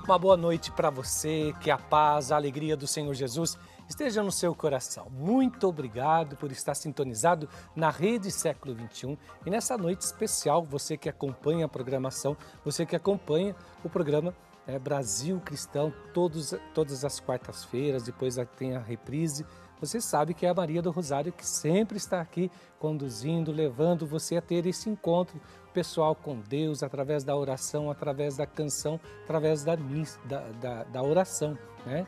Uma boa noite para você, que a paz, a alegria do Senhor Jesus esteja no seu coração. Muito obrigado por estar sintonizado na Rede Século XXI e nessa noite especial, você que acompanha a programação, você que acompanha o programa Brasil Cristão todas as quartas-feiras, depois tem a reprise. Você sabe que é a Maria do Rosário que sempre está aqui conduzindo, levando você a ter esse encontro pessoal com Deus, através da oração, através da canção, através da oração, né?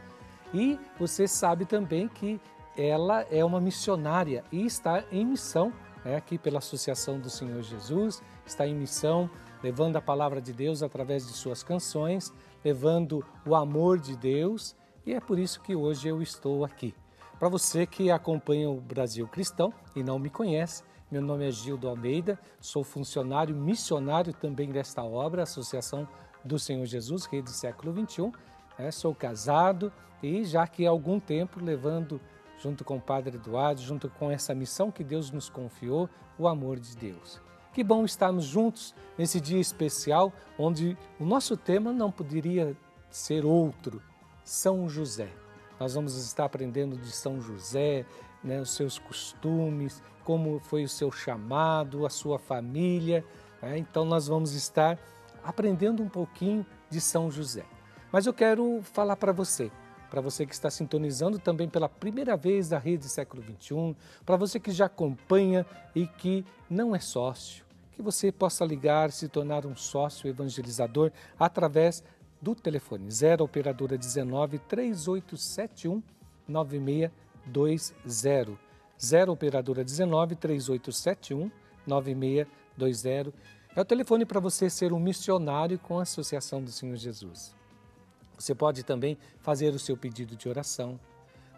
E você sabe também que ela é uma missionária e está em missão, aqui pela Associação do Senhor Jesus, está em missão, levando a palavra de Deus através de suas canções, levando o amor de Deus, e é por isso que hoje eu estou aqui. Para você que acompanha o Brasil Cristão e não me conhece, meu nome é Gildo Almeida, sou funcionário missionário também desta obra, Associação do Senhor Jesus, Rede Século XXI. Sou casado e já que há algum tempo levando, junto com o Padre Eduardo, junto com essa missão que Deus nos confiou, o amor de Deus. Que bom estarmos juntos nesse dia especial, onde o nosso tema não poderia ser outro, São José. Nós vamos estar aprendendo de São José, os seus costumes, como foi o seu chamado, a sua família. Então nós vamos estar aprendendo um pouquinho de São José. Mas eu quero falar para você que está sintonizando também pela primeira vez da Rede Século XXI, para você que já acompanha e que não é sócio, que você possa ligar, se tornar um sócio evangelizador através do telefone 0 operadora 19 3871 9620. 0 operadora 19 3871 9620. É o telefone para você ser um missionário com a Associação do Senhor Jesus. Você pode também fazer o seu pedido de oração.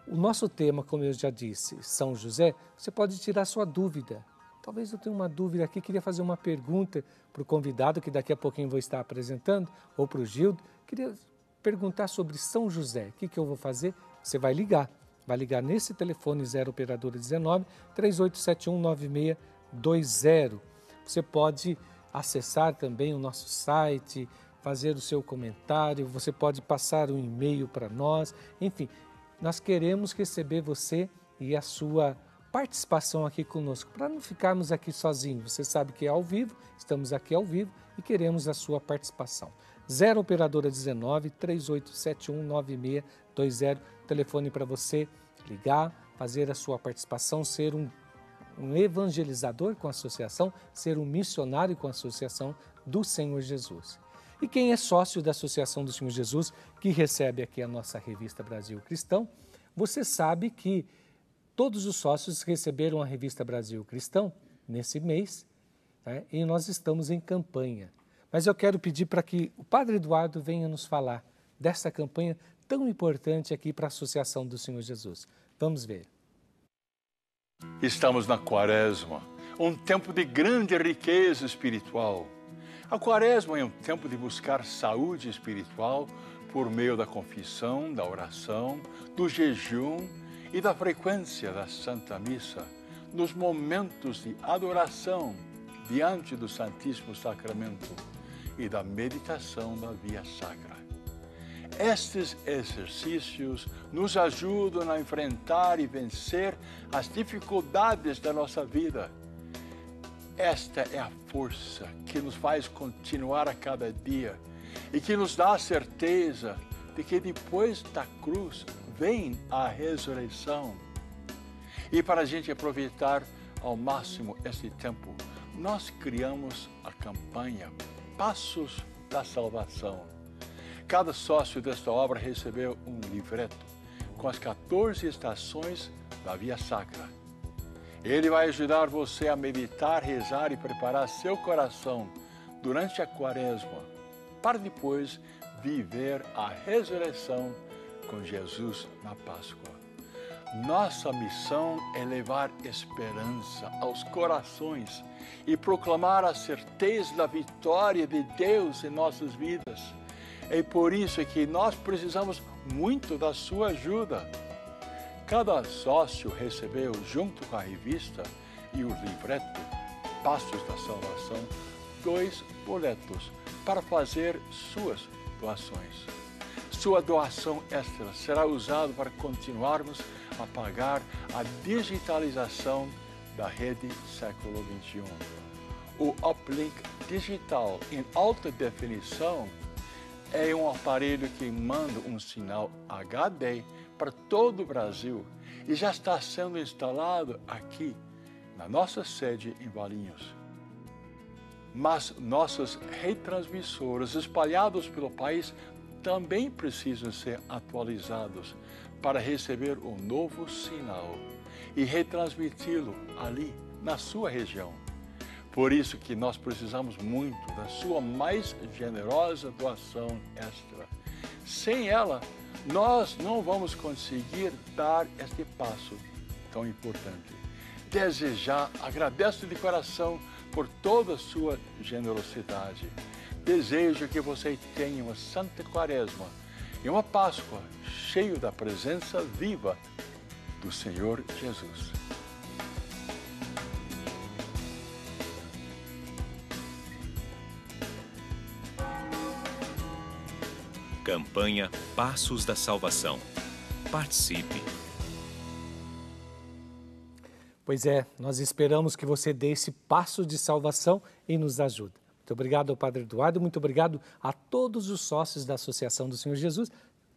O nosso tema, como eu já disse, São José, você pode tirar sua dúvida. Talvez eu tenha uma dúvida aqui, queria fazer uma pergunta para o convidado, que daqui a pouquinho vou estar apresentando, ou para o Gildo. Queria perguntar sobre São José. O que eu vou fazer? Você vai ligar nesse telefone 0 operadora 19 3871 9620. Você pode acessar também o nosso site, fazer o seu comentário, você pode passar um e-mail para nós. Enfim, nós queremos receber você e a sua participação aqui conosco, para não ficarmos aqui sozinhos. Você sabe que é ao vivo, estamos aqui ao vivo e queremos a sua participação. 0 operadora 19 3871 9620, telefone para você ligar, fazer a sua participação, ser um evangelizador com a associação, ser um missionário com a Associação do Senhor Jesus. E quem é sócio da Associação do Senhor Jesus, que recebe aqui a nossa revista Brasil Cristão, você sabe que todos os sócios receberam a revista Brasil Cristão nesse mês, e nós estamos em campanha. Mas eu quero pedir para que o Padre Eduardo venha nos falar dessa campanha tão importante aqui para a Associação do Senhor Jesus. Vamos ver. Estamos na Quaresma, um tempo de grande riqueza espiritual. A Quaresma é um tempo de buscar saúde espiritual por meio da confissão, da oração, do jejum e da frequência da Santa Missa, nos momentos de adoração diante do Santíssimo Sacramento e da meditação da Via Sacra. Estes exercícios nos ajudam a enfrentar e vencer as dificuldades da nossa vida. Esta é a força que nos faz continuar a cada dia e que nos dá a certeza de que depois da cruz vem a ressurreição. E para a gente aproveitar ao máximo este tempo, nós criamos a campanha Passos da Salvação. Cada sócio desta obra recebeu um livreto com as 14 estações da Via Sacra. Ele vai ajudar você a meditar, rezar e preparar seu coração durante a Quaresma, para depois viver a ressurreição com Jesus na Páscoa. Nossa missão é levar esperança aos corações e proclamar a certeza da vitória de Deus em nossas vidas. É por isso que nós precisamos muito da sua ajuda. Cada sócio recebeu, junto com a revista e o livreto Passos da Salvação, 2 boletos para fazer suas doações. Sua doação extra será usada para continuarmos a pagar a digitalização da rede século XXI. O uplink digital em alta definição é um aparelho que manda um sinal HD para todo o Brasil e já está sendo instalado aqui na nossa sede em Valinhos. Mas nossos retransmissores espalhados pelo país também precisam ser atualizados para receber o novo sinal e retransmiti-lo ali na sua região. Por isso que nós precisamos muito da sua mais generosa doação extra. Sem ela, nós não vamos conseguir dar este passo tão importante. Desde já, agradeço de coração por toda a sua generosidade. Desejo que você tenha uma Santa Quaresma e uma Páscoa cheio da presença viva do Senhor Jesus. Campanha Passos da Salvação. Participe! Pois é, nós esperamos que você dê esse passo de salvação e nos ajude. Muito obrigado ao Padre Eduardo, muito obrigado a todos os sócios da Associação do Senhor Jesus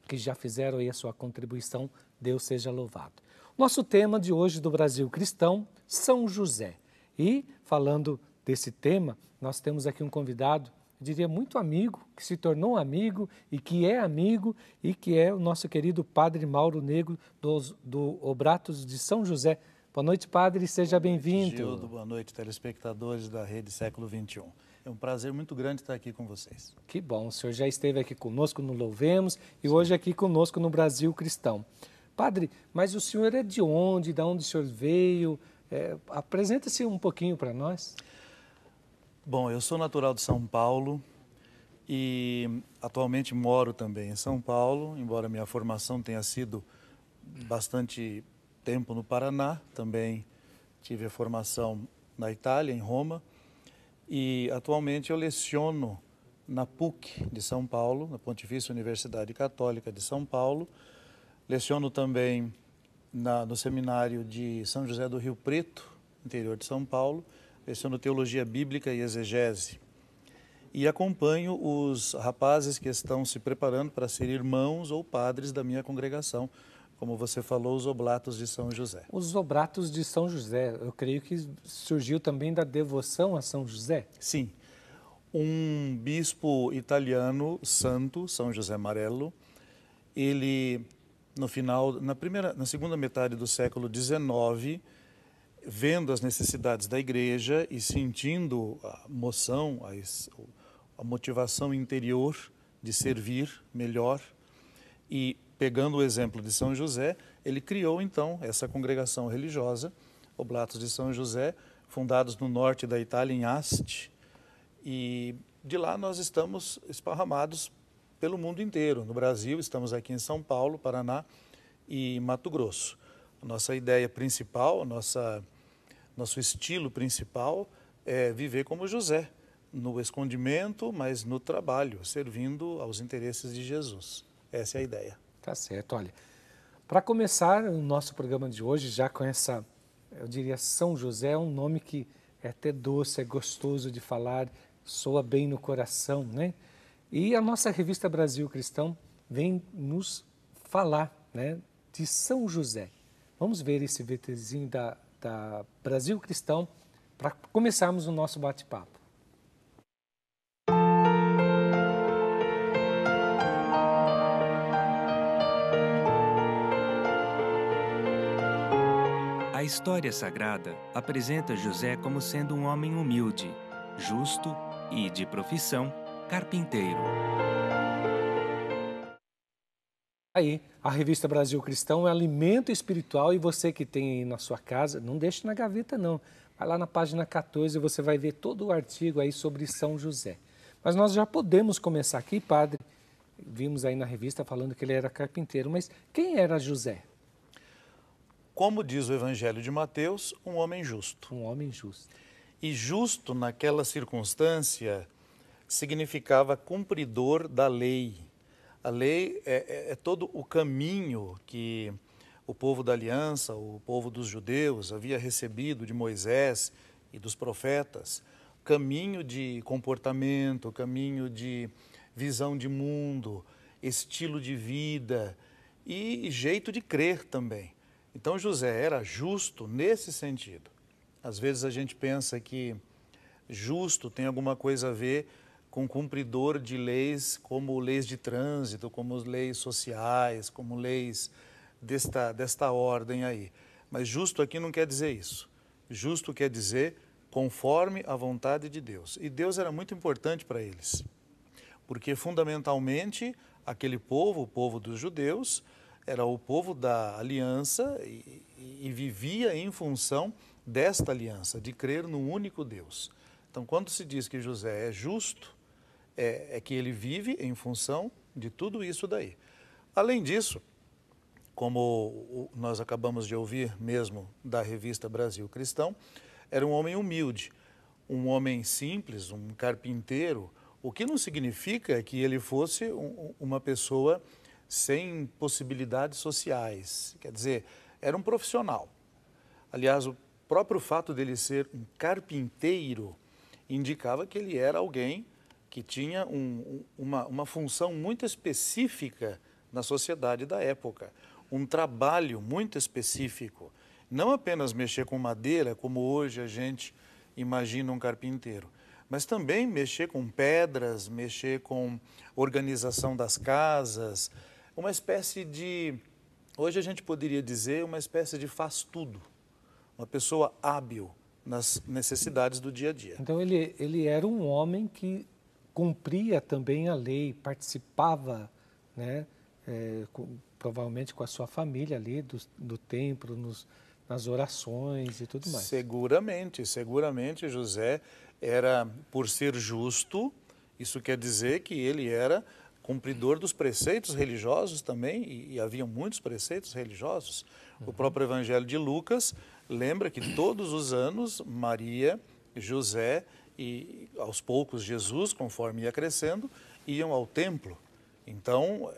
que já fizeram aí a sua contribuição. Deus seja louvado. Nosso tema de hoje do Brasil Cristão, São José. E falando desse tema, nós temos aqui um convidado, eu diria muito amigo, que se tornou amigo e que é o nosso querido Padre Mauro Negro do Obratos de São José. Boa noite, Padre, seja bem-vindo. Gildo, boa noite, telespectadores da Rede Século XXI. É um prazer muito grande estar aqui com vocês. Que bom, o senhor já esteve aqui conosco no Louvemos e hoje aqui conosco no Brasil Cristão. Padre, mas o senhor é de onde? De onde o senhor veio? Apresenta-se um pouquinho para nós. Bom, eu sou natural de São Paulo e atualmente moro também em São Paulo, embora minha formação tenha sido bastante tempo no Paraná, também tive a formação na Itália, em Roma, e atualmente eu leciono na PUC de São Paulo, na Pontifícia Universidade Católica de São Paulo, leciono também no seminário de São José do Rio Preto, interior de São Paulo, leciono Teologia Bíblica e Exegese, e acompanho os rapazes que estão se preparando para ser irmãos ou padres da minha congregação, como você falou, os Oblatos de São José. Os Oblatos de São José, eu creio que surgiu também da devoção a São José? Sim. Um bispo italiano, santo, São José Marello, ele, na segunda metade do século XIX, vendo as necessidades da igreja e sentindo a moção, a motivação interior de servir melhor e pegando o exemplo de São José, ele criou então essa congregação religiosa, Oblatos de São José, fundados no norte da Itália, em Asti, e de lá nós estamos esparramados pelo mundo inteiro. No Brasil, estamos aqui em São Paulo, Paraná e Mato Grosso. A nossa ideia principal, nosso estilo principal é viver como José, no escondimento, mas no trabalho, servindo aos interesses de Jesus. Essa é a ideia. Tá certo, olha, para começar o nosso programa de hoje, já com essa, eu diria, São José é um nome que é até doce, é gostoso de falar, soa bem no coração, né? E a nossa revista Brasil Cristão vem nos falar, né, de São José. Vamos ver esse VTzinho da Brasil Cristão para começarmos o nosso bate-papo. A história sagrada apresenta José como sendo um homem humilde, justo e, de profissão, carpinteiro. Aí, a revista Brasil Cristão é alimento espiritual e você que tem aí na sua casa, não deixe na gaveta não. Vai lá na página 14 e você vai ver todo o artigo aí sobre São José. Mas nós já podemos começar aqui, padre. Vimos aí na revista falando que ele era carpinteiro, mas quem era José? Como diz o Evangelho de Mateus, um homem justo. Um homem justo. E justo naquela circunstância significava cumpridor da lei. A lei é todo o caminho que o povo da aliança, o povo dos judeus, havia recebido de Moisés e dos profetas. Caminho de comportamento, caminho de visão de mundo, estilo de vida e jeito de crer também. Então José era justo nesse sentido. Às vezes a gente pensa que justo tem alguma coisa a ver com cumpridor de leis como leis de trânsito, como leis sociais, como leis desta ordem aí. Mas justo aqui não quer dizer isso. Justo quer dizer conforme a vontade de Deus. E Deus era muito importante para eles, porque fundamentalmente aquele povo, o povo dos judeus, era o povo da aliança e vivia em função desta aliança, de crer no único Deus. Então, quando se diz que José é justo, é que ele vive em função de tudo isso daí. Além disso, como nós acabamos de ouvir mesmo da revista Brasil Cristão, era um homem humilde, um homem simples, um carpinteiro, o que não significa que ele fosse uma pessoa sem possibilidades sociais. Quer dizer, era um profissional. Aliás, o próprio fato dele ser um carpinteiro indicava que ele era alguém que tinha uma função muito específica na sociedade da época, um trabalho muito específico. Não apenas mexer com madeira, como hoje a gente imagina um carpinteiro, mas também mexer com pedras, mexer com organização das casas, uma espécie de, hoje a gente poderia dizer, uma espécie de faz-tudo, uma pessoa hábil nas necessidades do dia a dia. Então ele era um homem que cumpria também a lei, participava, né, provavelmente com a sua família ali do templo, nas orações e tudo mais. Seguramente José era, por ser justo, isso quer dizer que ele era cumpridor dos preceitos religiosos também, e havia muitos preceitos religiosos. O próprio Evangelho de Lucas lembra que todos os anos Maria, José e aos poucos Jesus, conforme ia crescendo, iam ao templo. Então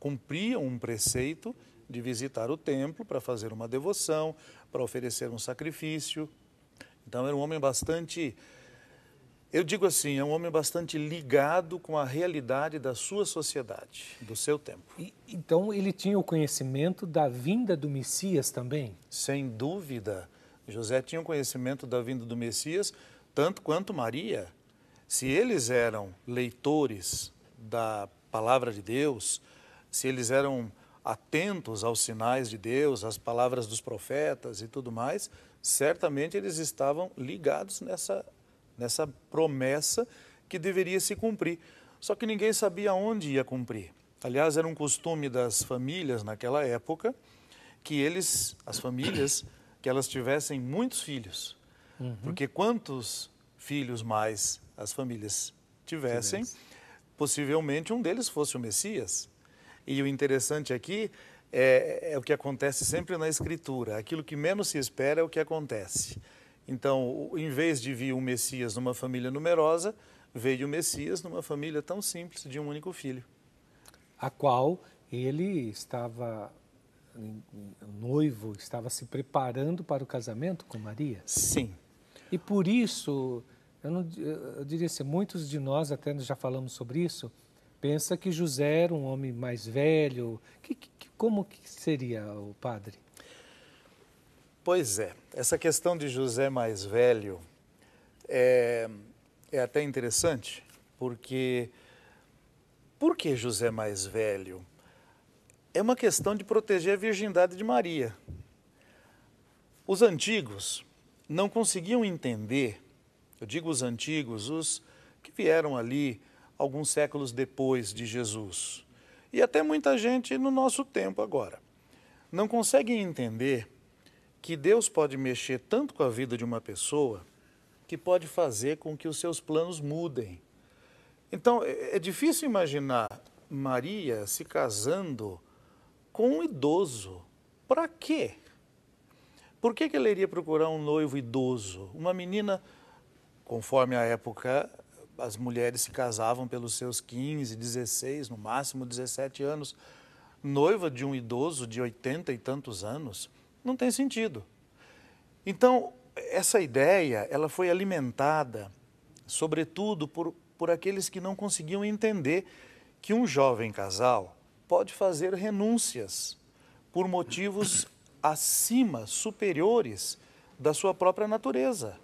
cumpriam um preceito de visitar o templo para fazer uma devoção, para oferecer um sacrifício. Então era um homem bastante, eu digo assim, é um homem bastante ligado com a realidade da sua sociedade, do seu tempo. Então ele tinha o conhecimento da vinda do Messias também? Sem dúvida, José tinha o conhecimento da vinda do Messias, tanto quanto Maria. Se eles eram leitores da palavra de Deus, se eles eram atentos aos sinais de Deus, às palavras dos profetas e tudo mais, certamente eles estavam ligados nessa promessa que deveria se cumprir. Só que ninguém sabia onde ia cumprir. Aliás, era um costume das famílias naquela época que as famílias, que elas tivessem muitos filhos. Porque quantos filhos mais as famílias tivessem, possivelmente um deles fosse o Messias. E o interessante aqui é o que acontece sempre na Escritura. Aquilo que menos se espera é o que acontece. Então, em vez de vir um Messias numa família numerosa, veio o Messias numa família tão simples de um único filho. A qual ele estava noivo, estava se preparando para o casamento com Maria? Sim. E por isso, eu diria assim, muitos de nós, até já falamos sobre isso, pensa que José era um homem mais velho. Como que seria o padre? Pois é, essa questão de José mais velho é até interessante, porque por que José mais velho? É uma questão de proteger a virgindade de Maria. Os antigos não conseguiam entender, eu digo os antigos, os que vieram ali alguns séculos depois de Jesus, e até muita gente no nosso tempo agora, não conseguem entender que Deus pode mexer tanto com a vida de uma pessoa que pode fazer com que os seus planos mudem. Então, é difícil imaginar Maria se casando com um idoso. Para quê? Por que ela iria procurar um noivo idoso? Uma menina, conforme a época, as mulheres se casavam pelos seus 15, 16, no máximo 17 anos, noiva de um idoso de 80 e tantos anos, não tem sentido. Então, essa ideia, ela foi alimentada, sobretudo, por aqueles que não conseguiam entender que um jovem casal pode fazer renúncias por motivos acima, superiores da sua própria natureza.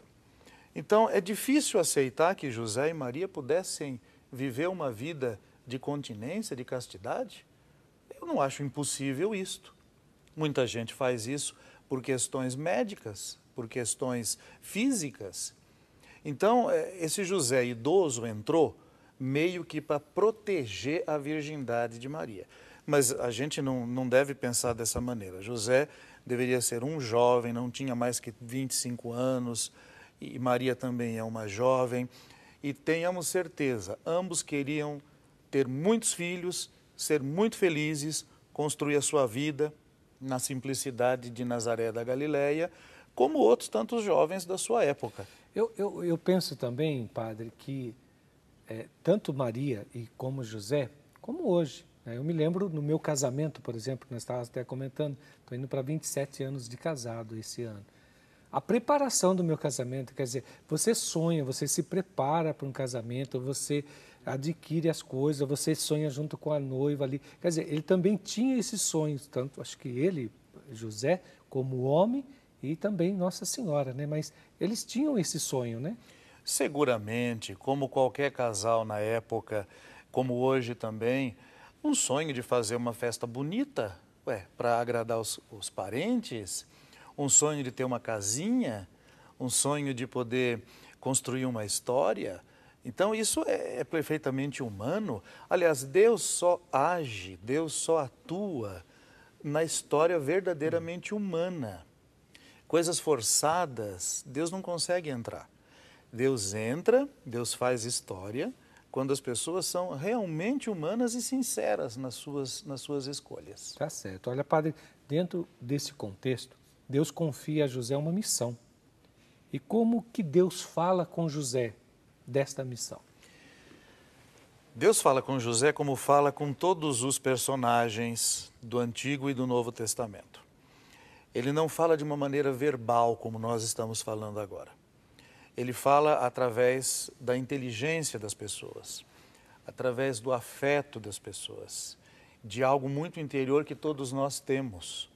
Então, é difícil aceitar que José e Maria pudessem viver uma vida de continência, de castidade. Eu não acho impossível isto. Muita gente faz isso por questões médicas, por questões físicas. Então, esse José idoso entrou meio que para proteger a virgindade de Maria. Mas a gente não deve pensar dessa maneira. José deveria ser um jovem, não tinha mais que 25 anos, e Maria também é uma jovem. E tenhamos certeza, ambos queriam ter muitos filhos, ser muito felizes, construir a sua vida na simplicidade de Nazaré da Galileia, como outros tantos jovens da sua época. Eu penso também, padre, que tanto Maria e como José, como hoje, né? Eu me lembro no meu casamento, por exemplo, nós estávamos até comentando, estou indo para 27 anos de casado esse ano. A preparação do meu casamento, quer dizer, você sonha, você se prepara para um casamento, você adquire as coisas, você sonha junto com a noiva ali. Quer dizer, ele também tinha esses sonhos, tanto acho que ele, José, como homem e também Nossa Senhora, né? Mas eles tinham esse sonho, né? Seguramente, como qualquer casal na época, como hoje também, um sonho de fazer uma festa bonita, para agradar os parentes, um sonho de ter uma casinha, um sonho de poder construir uma história. Então, isso é perfeitamente humano. Aliás, Deus só age, Deus só atua na história verdadeiramente humana. Coisas forçadas, Deus não consegue entrar. Deus entra, Deus faz história, quando as pessoas são realmente humanas e sinceras nas suas escolhas. Tá certo. Olha, padre, dentro desse contexto, Deus confia a José uma missão. E como que Deus fala com José desta missão? Deus fala com José como fala com todos os personagens do Antigo e do Novo Testamento. Ele não fala de uma maneira verbal, como nós estamos falando agora. Ele fala através da inteligência das pessoas, através do afeto das pessoas, de algo muito interior que todos nós temos.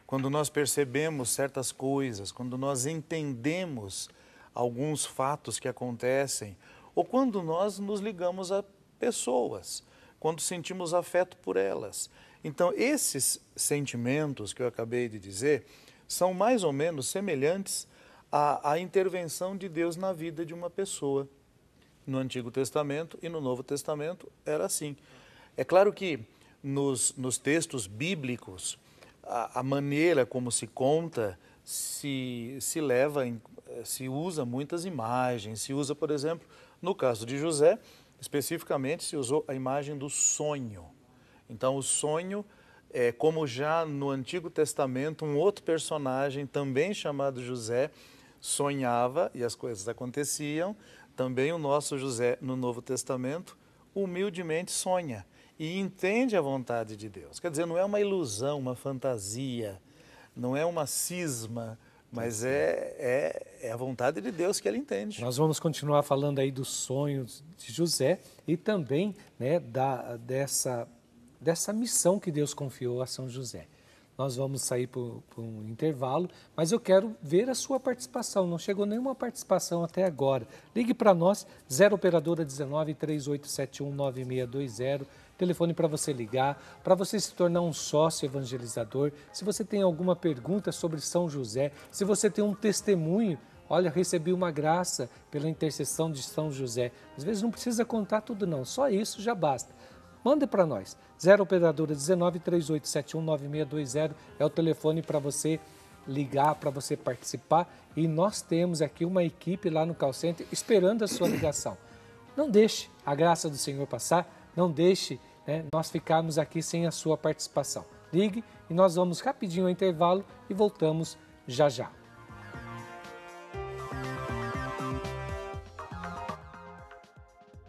Quando nós percebemos certas coisas, quando nós entendemos alguns fatos que acontecem, ou quando nós nos ligamos a pessoas, quando sentimos afeto por elas. Então, esses sentimentos que eu acabei de dizer são mais ou menos semelhantes à intervenção de Deus na vida de uma pessoa. No Antigo Testamento e no Novo Testamento era assim. É claro que nos textos bíblicos, a maneira como se conta se usa muitas imagens. Se usa, por exemplo, no caso de José, especificamente se usou a imagem do sonho. Então, o sonho é como já no Antigo Testamento, um outro personagem, também chamado José, sonhava e as coisas aconteciam. Também o nosso José, no Novo Testamento, humildemente sonha e entende a vontade de Deus. Quer dizer, não é uma ilusão, uma fantasia, não é uma cisma, mas é a vontade de Deus que ele entende. Nós vamos continuar falando aí dos sonhos de José e também, né, dessa missão que Deus confiou a São José. Nós vamos sair por um intervalo, mas eu quero ver a sua participação. Não chegou nenhuma participação até agora. Ligue para nós, 0 Operadora 19 3871 9620. Telefone para você ligar, para você se tornar um sócio evangelizador. Se você tem alguma pergunta sobre São José, se você tem um testemunho, olha, recebi uma graça pela intercessão de São José. Às vezes não precisa contar tudo não, só isso já basta. Manda para nós, 0 Operadora 19 3871 9620 é o telefone para você ligar, para você participar. E nós temos aqui uma equipe lá no call center esperando a sua ligação. Não deixe a graça do Senhor passar, não deixe, né, nós ficarmos aqui sem a sua participação. Ligue e nós vamos rapidinho ao intervalo e voltamos já já.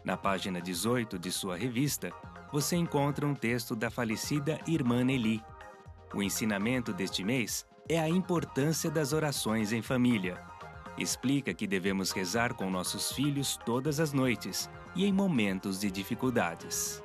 Na página 18 de sua revista, você encontra um texto da falecida irmã Nelly. O ensinamento deste mês é a importância das orações em família. Explica que devemos rezar com nossos filhos todas as noites e em momentos de dificuldades.